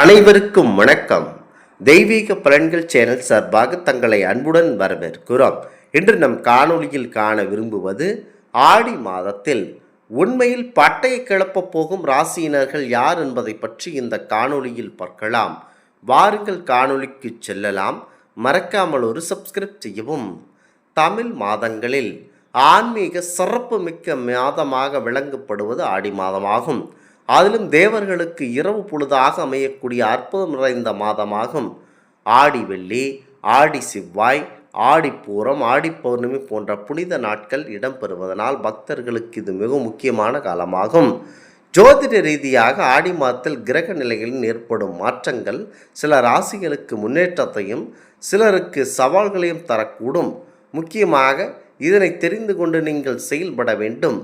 அனைவருக்கும் வணக்கம். தெய்வீக பலன்கள் சேனல் சார்பாக தங்களை அன்புடன் வரவேற்கிறோம். இன்று நம் காணொளியில் காண விரும்புவது ஆடி மாதத்தில் உண்மையில் பட்டையை கிளப்பப் போகும் ராசியினர்கள் யார் என்பதை பற்றி இந்த காணொளியில் பார்க்கலாம். வாருங்கள் காணொளிக்கு செல்லலாம். மறக்காமல் ஒரு சப்ஸ்கிரைப் செய்யவும். தமிழ் மாதங்களில் ஆன்மீக சிறப்பு மிக்க மாதமாக விளங்கப்படுவது ஆடி மாதமாகும். அதிலும் தேவர்களுக்கு இரவு பொழுதாக அமையக்கூடிய அற்புதம் நிறைந்த மாதமாகும். ஆடி வெள்ளி, ஆடி செவ்வாய், ஆடிப்பூரம், ஆடி பௌர்ணமி போன்ற புனித நாட்கள் இடம்பெறுவதனால் பக்தர்களுக்கு இது மிக முக்கியமான காலமாகும். ஜோதிட ரீதியாக ஆடி மாதத்தில் கிரக நிலைகளில் ஏற்படும் மாற்றங்கள் சில ராசிகளுக்கு முன்னேற்றத்தையும் சிலருக்கு சவால்களையும் தரக்கூடும். முக்கியமாக இதனை தெரிந்து கொண்டு நீங்கள் செயல்பட வேண்டும்.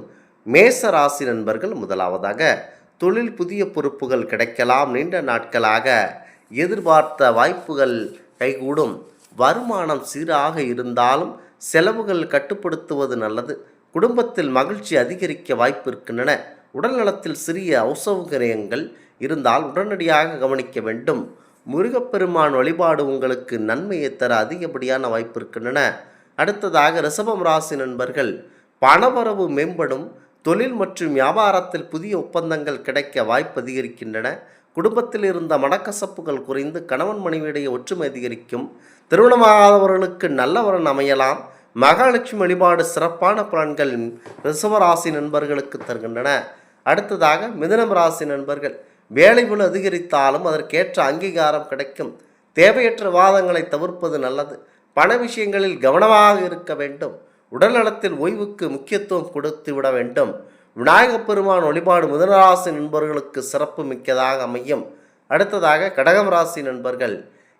மேச ராசி நண்பர்கள், முதலாவதாக தொழில் புதிய பொறுப்புகள் கிடைக்கலாம். நீண்ட நாட்களாக எதிர்பார்த்த வாய்ப்புகள் கைகூடும். வருமானம் சீராக இருந்தாலும் செலவுகள் கட்டுப்படுத்துவது நல்லது. குடும்பத்தில் மகிழ்ச்சி அதிகரிக்க வாய்ப்பு இருக்கின்றன. உடல்நலத்தில் சிறிய அசௌகரியங்கள் இருந்தால் உடனடியாக கவனிக்க வேண்டும். முருகப்பெருமான் வழிபாடு உங்களுக்கு நன்மையை தர அதிகப்படியான வாய்ப்பு இருக்கின்றன. அடுத்ததாக ரிஷபம் ராசி நண்பர்கள், பணவரவு மேம்படும். தொழில் மற்றும் வியாபாரத்தில் புதிய ஒப்பந்தங்கள் கிடைக்க வாய்ப்பு அதிகரிக்கின்றன. குடும்பத்தில் இருந்த மனக்கசப்புகள் குறைந்து கணவன் மனைவியிடையே ஒற்றுமை அதிகரிக்கும். திருமணமாகாதவர்களுக்கு நல்லவரன் அமையலாம். மகாலட்சுமி வழிபாடு சிறப்பான பலன்கள் ரிஷபராசி நண்பர்களுக்கு தருகின்றன. அடுத்ததாக மிதுனம் ராசி நண்பர்கள், வேலைபளு அதிகரித்தாலும் அதற்கேற்ற அங்கீகாரம் கிடைக்கும். தேவையற்ற வாதங்களை தவிர்ப்பது நல்லது. பண விஷயங்களில் கவனமாக இருக்க வேண்டும். உடல்நலத்தில் ஓய்வுக்கு முக்கியத்துவம் கொடுத்து விட வேண்டும். விநாயகப் பெருமான் வழிபாடு மிதுனராசி நண்பர்களுக்கு சிறப்பு மிக்கதாக அமையும். அடுத்ததாக கடகம் ராசி நண்பர்கள்,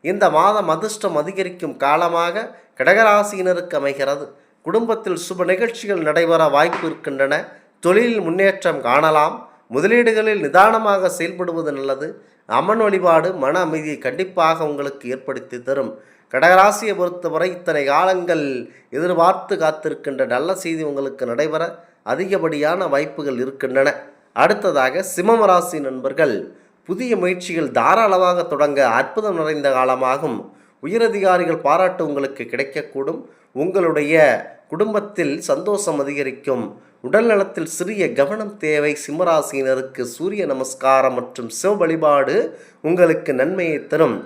இந்த மாதம் அதிர்ஷ்டம் அதிகரிக்கும் காலமாக கடகராசியினருக்கு அமைகிறது. குடும்பத்தில் சுப நிகழ்ச்சிகள் நடைபெற வாய்ப்பு இருக்கின்றன. தொழிலில் முன்னேற்றம் காணலாம். முதலீடுகளில் நிதானமாக செயல்படுவது நல்லது. அம்மன் வழிபாடு மன அமைதியை கண்டிப்பாக உங்களுக்கு ஏற்படுத்தி தரும். கடகராசியை பொறுத்தவரை இத்தனை காலங்கள் எதிர்பார்த்து காத்திருக்கின்ற நல்ல செய்தி உங்களுக்கு நடைபெற அதிகப்படியான வாய்ப்புகள் இருக்கின்றன. அடுத்ததாக சிம்மம் ராசி நண்பர்கள், புதிய முயற்சிகள் தாராளமாக தொடங்க அற்புதம் நிறைந்த காலமாகும். உயரதிகாரிகள் பாராட்டு உங்களுக்கு கிடைக்கக்கூடும். உங்களுடைய குடும்பத்தில் சந்தோஷம் அதிகரிக்கும். உடல் நலத்தில் சிறிய கவனம் தேவை. சிம்மராசியினருக்கு சூரிய நமஸ்காரம் மற்றும் சிவ வழிபாடு உங்களுக்கு நன்மையை தரும்.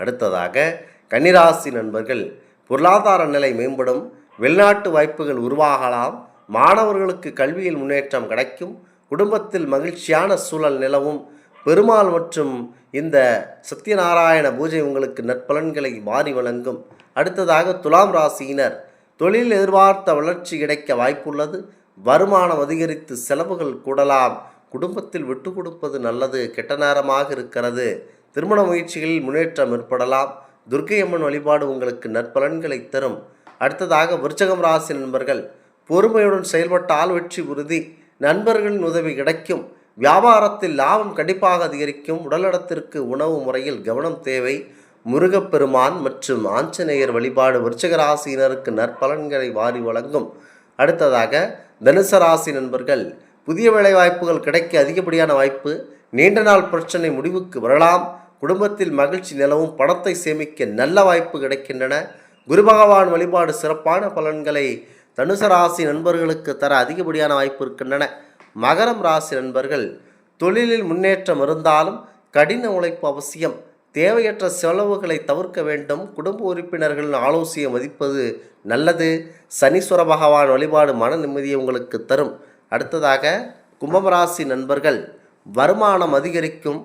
அடுத்ததாக கன்னிராசி நண்பர்கள், பொருளாதார நிலை மேம்படும். வெளிநாட்டு வாய்ப்புகள் உருவாகலாம். மாணவர்களுக்கு கல்வியில் முன்னேற்றம் கிடைக்கும். குடும்பத்தில் மகிழ்ச்சியான சூழல் நிலவும். பெருமாள் மற்றும் இந்த சத்யநாராயண பூஜை உங்களுக்கு நற்பலன்களை வாரி வழங்கும். அடுத்ததாக துலாம் ராசியினர், தொழில் எதிர்பார்த்த வளர்ச்சி கிடைக்க வாய்ப்புள்ளது. வருமானம் அதிகரித்து செலவுகள் கூடலாம். குடும்பத்தில் விட்டு கொடுப்பது நல்லது. கெட்ட நேரமாக இருக்கிறது. திருமண முயற்சிகளில் முன்னேற்றம் ஏற்படலாம். துர்க்கை அம்மன் வழிபாடு உங்களுக்கு நற்பலன்களை தரும். அடுத்ததாக விருச்சகம் ராசி நண்பர்கள், பொறுமையுடன் செயல்பட்டால் வெற்றி உறுதி. நண்பர்களின் உதவி கிடைக்கும். வியாபாரத்தில் லாபம் கண்டிப்பாக அதிகரிக்கும். உடல்நலத்திற்கு உணவு முறையில் கவனம் தேவை. முருகப்பெருமான் மற்றும் ஆஞ்சநேயர் வழிபாடு விருச்சக ராசியினருக்கு நற்பலன்களை வாரி வழங்கும். அடுத்ததாக தனுசு ராசி நண்பர்கள், புதிய வேலைவாய்ப்புகள் கிடைக்க அதிகப்படியான வாய்ப்பு. நீண்ட நாள் பிரச்சனை முடிவுக்கு வரலாம். குடும்பத்தில் மகிழ்ச்சி நிலவும். பணத்தை சேமிக்க நல்ல வாய்ப்பு கிடைக்கின்றன. குரு பகவான் வழிபாடு சிறப்பான பலன்களை தனுசு ராசி நண்பர்களுக்கு தர அதிகப்படியான வாய்ப்பு இருக்கின்றன. மகரம் ராசி நண்பர்கள், தொழிலில் முன்னேற்றம் இருந்தாலும் கடின உழைப்பு அவசியம். தேவையற்ற செலவுகளை தவிர்க்க வேண்டும். குடும்ப உறுப்பினர்களின் ஆலோசனையை மதிப்பது நல்லது. சனீஸ்வர பகவான் வழிபாடு மன நிம்மதியை உங்களுக்கு தரும். அடுத்ததாக கும்பம் ராசி நண்பர்கள், வருமானம் அதிகரிக்கும்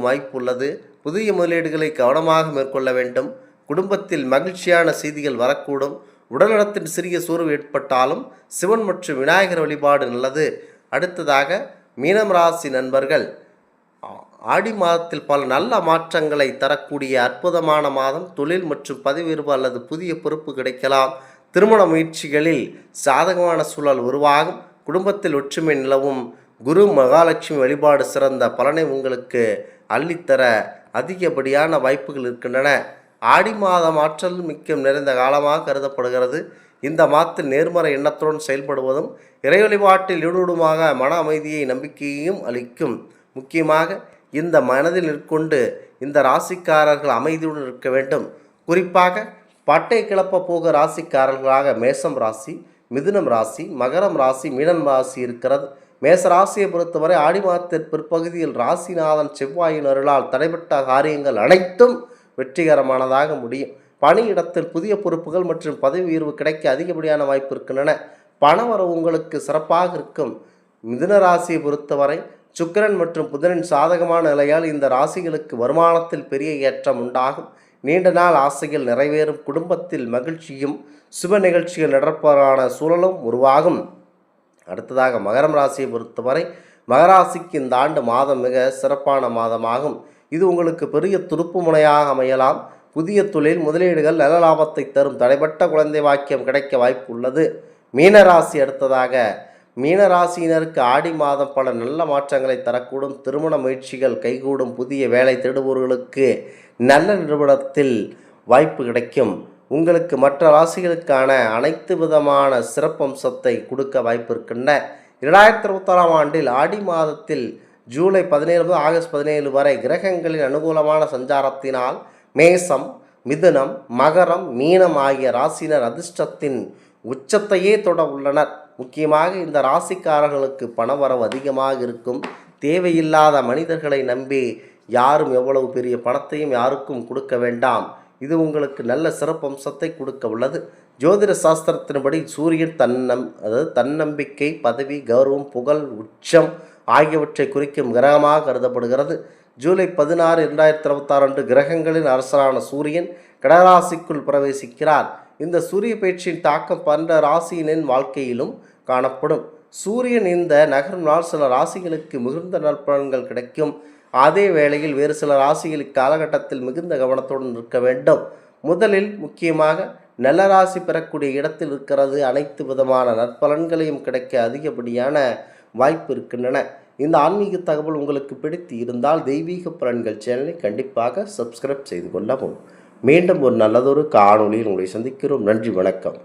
வாய்ப்பு உள்ளது. புதிய முதலீடுகளை கவனமாக மேற்கொள்ள வேண்டும். குடும்பத்தில் மகிழ்ச்சியான செய்திகள் வரக்கூடும். உடல்நலத்தில் சிறிய சோர்வு ஏற்பட்டாலும் சிவன் மற்றும் விநாயகர் வழிபாடு நல்லது. அடுத்ததாக மீனம் ராசி நண்பர்கள், ஆடி மாதத்தில் பல நல்ல மாற்றங்களை தரக்கூடிய அற்புதமான மாதம். தொழில் மற்றும் பதவி உயர்வு அல்லது புதிய பொறுப்பு கிடைக்கலாம். திருமண முயற்சிகளில் சாதகமான சூழல் உருவாகும். குடும்பத்தில் ஒற்றுமை நிலவும். குரு மகாலட்சுமி வழிபாடு சிறந்த பலனை உங்களுக்கு அள்ளித்தர அதிகப்படியான வாய்ப்புகள் இருக்கின்றன. ஆடி மாதம் ஆற்றல் மிக்க நிறைந்த காலமாக கருதப்படுகிறது. இந்த மாதத்தில் நேர்மறை எண்ணத்துடன் செயல்படுவதும் இறை வழிபாட்டில் ஈடுபடுமாக மன அமைதியை நம்பிக்கையையும் அளிக்கும். முக்கியமாக இந்த மனதில் கொண்டு இந்த ராசிக்காரர்கள் அமைதியுடன் இருக்க வேண்டும். குறிப்பாக பட்டை கிளப்ப போக ராசிக்காரர்களாக மேசம் ராசி, மிதுனம் ராசி, மகரம் ராசி, மீனம் ராசி இருக்கிறது. மேச ராசியை பொறுத்தவரை ஆடி மாதத்தின் பிற்பகுதியில் ராசிநாதன் செவ்வாயின் அருளால் தடைபட்ட காரியங்கள் அனைத்தும் வெற்றிகரமானதாக முடியும். பணியிடத்தில் புதிய பொறுப்புகள் மற்றும் பதவி உயர்வு கிடைக்க அதிகப்படியான வாய்ப்பு இருக்கின்றன. பணவரவு உங்களுக்கு சிறப்பாக இருக்கும். மிதுன ராசியை பொறுத்தவரை சுக்கிரன் மற்றும் புதனின் சாதகமான நிலையால் இந்த ராசிகளுக்கு வருமானத்தில் பெரிய ஏற்றம் உண்டாகும். நீண்ட நாள் ஆசைகள் நிறைவேறும். குடும்பத்தில் மகிழ்ச்சியும் சுப நிகழ்ச்சிகள் நடப்பதான சூழலும் உருவாகும். அடுத்ததாக மகரம் ராசியை பொறுத்தவரை மகராசிக்கு இந்த ஆண்டு மாதம் மிக சிறப்பான மாதமாகும். இது உங்களுக்கு பெரிய துருப்பு முனையாக அமையலாம். புதிய தொழில் முதலீடுகள் நல்ல லாபத்தை தரும். தடைப்பட்ட குழந்தை வாக்கியம் கிடைக்க வாய்ப்பு உள்ளது. மீனராசி அடுத்ததாக மீனராசியினருக்கு ஆடி மாதம் பல நல்ல மாற்றங்களை தரக்கூடும். திருமண முயற்சிகள் கைகூடும். புதிய வேலை தேடுபவர்களுக்கு நல்ல நிறுவனத்தில் வாய்ப்பு கிடைக்கும். உங்களுக்கு மற்ற ராசிகளுக்கான அனைத்து விதமான சிறப்பம்சத்தை கொடுக்க வாய்ப்பு இருக்கின்றன. 2026ஆம் ஆண்டில் ஆடி மாதத்தில் ஜூலை 17 முதல் ஆகஸ்ட் 17 வரை கிரகங்களின் அனுகூலமான சஞ்சாரத்தினால் மேசம், மிதுனம், மகரம், மீனம் ஆகிய ராசினர் அதிர்ஷ்டத்தின் உச்சத்தையே தொட உள்ளனர். முக்கியமாக இந்த ராசிக்காரர்களுக்கு பணவரவு அதிகமாக இருக்கும். தேவையில்லாத மனிதர்களை நம்பி யாரும் எவ்வளவு பெரிய பணத்தையும் யாருக்கும் கொடுக்க வேண்டாம். இது உங்களுக்கு நல்ல சிறப்பம்சத்தை கொடுக்க உள்ளது. ஜோதிட சாஸ்திரத்தின்படி சூரியன் தன்னம்பிக்கை, பதவி, கௌரவம், புகழ், உச்சம் ஆகியவற்றை குறிக்கும் கிரகமாக கருதப்படுகிறது. ஜூலை 16, 2026 அன்று கிரகங்களின் அரசரான சூரியன் கடகராசிக்குள் பிரவேசிக்கிறார். இந்த சூரிய பயிற்சியின் தாக்கம் 12 ராசியினின் வாழ்க்கையிலும் காணப்படும். சூரியன் இந்த நகர்நாள் சில ராசிகளுக்கு மிகுந்த நற்பலன்கள் கிடைக்கும். அதே வேளையில் வேறு சில ராசிகள் இக்காலகட்டத்தில் மிகுந்த கவனத்துடன் இருக்க வேண்டும். முதலில் முக்கியமாக நல்ல ராசி பெறக்கூடிய இடத்தில் இருக்கிறது. அனைத்து விதமான நற்பலன்களையும் கிடைக்க அதிகப்படியான வாய்ப்பு இருக்கின்றன. இந்த ஆன்மீக தகவல் உங்களுக்கு பிடித்து இருந்தால் தெய்வீக பலன்கள் சேனலை கண்டிப்பாக சப்ஸ்கிரைப் செய்து கொள்ளவும். மீண்டும் ஒரு நல்லதொரு காணொளியில் உங்களை சந்திக்கிறோம். நன்றி, வணக்கம்.